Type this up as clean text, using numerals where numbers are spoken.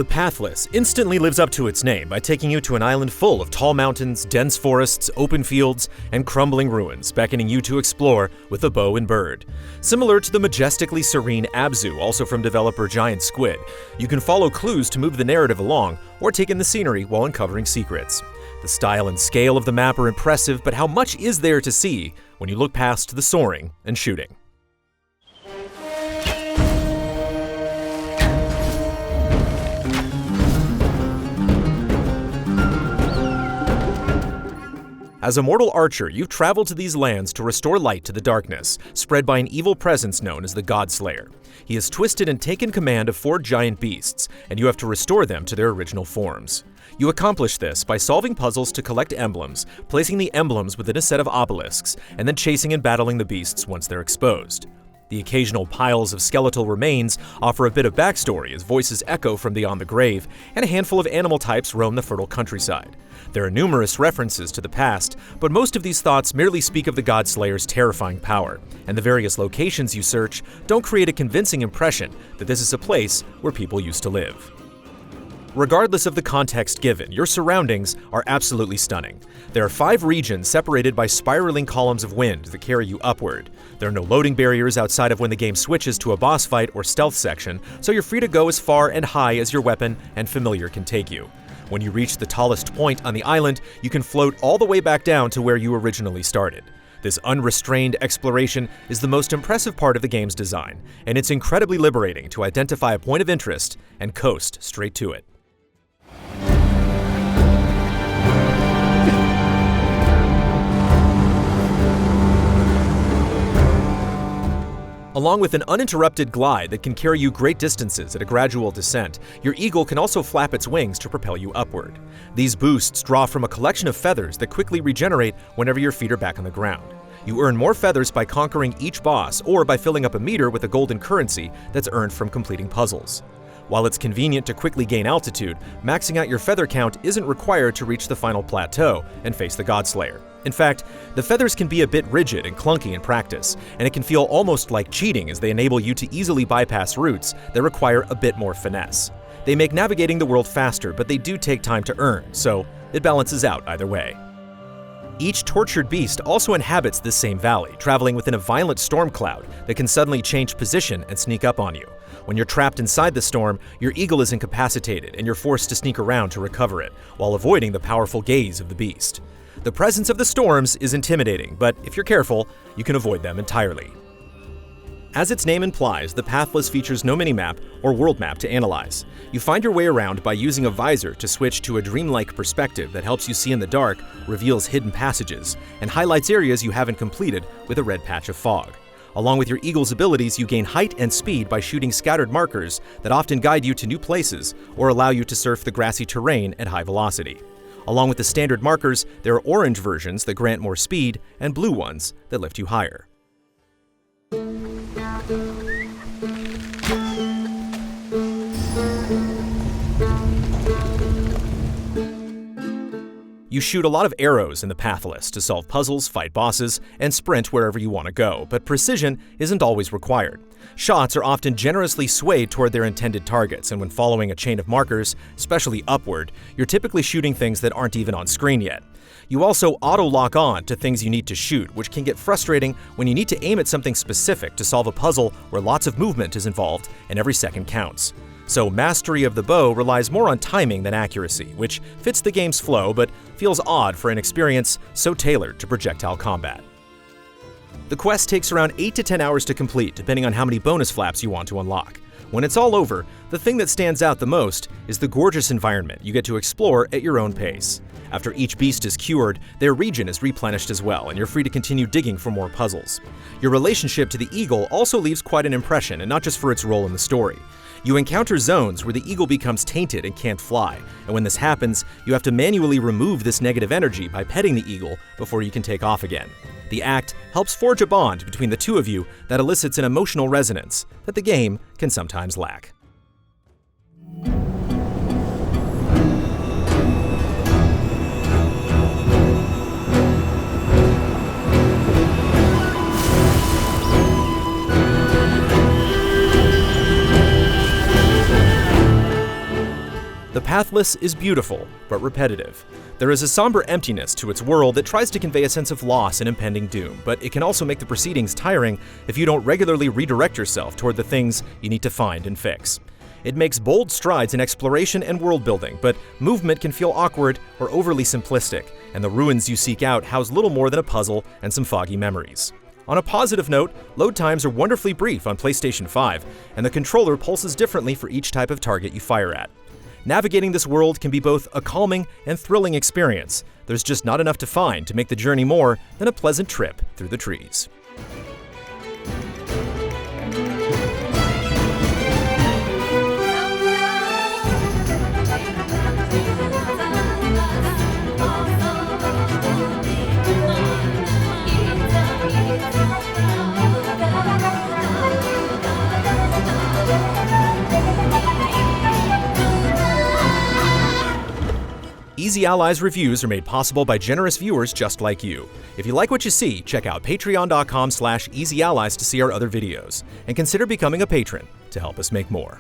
Pathless instantly lives up to its name by taking you to an island full of tall mountains, dense forests, open fields, and crumbling ruins, beckoning you to explore with a bow and bird. Similar to the majestically serene Abzu, also from developer Giant Squid, you can follow clues to move the narrative along or take in the scenery while uncovering secrets. The style and scale of the map are impressive, but how much is there to see when you look past the soaring and shooting? As a mortal archer, you've traveled to these lands to restore light to the darkness, spread by an evil presence known as the God-Slayer. He has twisted and taken command of 4 giant beasts, and you have to restore them to their original forms. You accomplish this by solving puzzles to collect emblems, placing the emblems within a set of obelisks, and then chasing and battling the beasts once they're exposed. The occasional piles of skeletal remains offer a bit of backstory as voices echo from beyond the grave, and a handful of animal types roam the fertile countryside. There are numerous references to the past, but most of these thoughts merely speak of the God-Slayer's terrifying power, and the various locations you search don't create a convincing impression that this is a place where people used to live. Regardless of the context given, your surroundings are absolutely stunning. There are 5 regions separated by spiraling columns of wind that carry you upward. There are no loading barriers outside of when the game switches to a boss fight or stealth section, so you're free to go as far and high as your weapon and familiar can take you. When you reach the tallest point on the island, you can float all the way back down to where you originally started. This unrestrained exploration is the most impressive part of the game's design, and it's incredibly liberating to identify a point of interest and coast straight to it. Along with an uninterrupted glide that can carry you great distances at a gradual descent, your eagle can also flap its wings to propel you upward. These boosts draw from a collection of feathers that quickly regenerate whenever your feet are back on the ground. You earn more feathers by conquering each boss or by filling up a meter with a golden currency that's earned from completing puzzles. While it's convenient to quickly gain altitude, maxing out your feather count isn't required to reach the final plateau and face the God-Slayer. In fact, the feathers can be a bit rigid and clunky in practice, and it can feel almost like cheating as they enable you to easily bypass routes that require a bit more finesse. They make navigating the world faster, but they do take time to earn, so it balances out either way. Each tortured beast also inhabits this same valley, traveling within a violent storm cloud that can suddenly change position and sneak up on you. When you're trapped inside the storm, your eagle is incapacitated and you're forced to sneak around to recover it, while avoiding the powerful gaze of the beast. The presence of the storms is intimidating, but if you're careful, you can avoid them entirely. As its name implies, the Pathless features no minimap or world map to analyze. You find your way around by using a visor to switch to a dreamlike perspective that helps you see in the dark, reveals hidden passages, and highlights areas you haven't completed with a red patch of fog. Along with your eagle's abilities, you gain height and speed by shooting scattered markers that often guide you to new places or allow you to surf the grassy terrain at high velocity. Along with the standard markers, there are orange versions that grant more speed and blue ones that lift you higher. You shoot a lot of arrows in the Pathless to solve puzzles, fight bosses, and sprint wherever you want to go, but precision isn't always required. Shots are often generously swayed toward their intended targets, and when following a chain of markers, especially upward, you're typically shooting things that aren't even on screen yet. You also auto-lock on to things you need to shoot, which can get frustrating when you need to aim at something specific to solve a puzzle where lots of movement is involved and every second counts. So mastery of the bow relies more on timing than accuracy, which fits the game's flow but feels odd for an experience so tailored to projectile combat. The quest takes around 8 to 10 hours to complete, depending on how many bonus flaps you want to unlock. When it's all over, the thing that stands out the most is the gorgeous environment you get to explore at your own pace. After each beast is cured, their region is replenished as well, and you're free to continue digging for more puzzles. Your relationship to the eagle also leaves quite an impression, and not just for its role in the story. You encounter zones where the eagle becomes tainted and can't fly, and when this happens, you have to manually remove this negative energy by petting the eagle before you can take off again. The act helps forge a bond between the two of you that elicits an emotional resonance that the game can sometimes lack. Pathless is beautiful, but repetitive. There is a somber emptiness to its world that tries to convey a sense of loss and impending doom, but it can also make the proceedings tiring if you don't regularly redirect yourself toward the things you need to find and fix. It makes bold strides in exploration and world-building, but movement can feel awkward or overly simplistic, and the ruins you seek out house little more than a puzzle and some foggy memories. On a positive note, load times are wonderfully brief on PlayStation 5, and the controller pulses differently for each type of target you fire at. Navigating this world can be both a calming and thrilling experience. There's just not enough to find to make the journey more than a pleasant trip through the trees. Easy Allies reviews are made possible by generous viewers just like you. If you like what you see, check out patreon.com/easyallies to see our other videos, and consider becoming a patron to help us make more.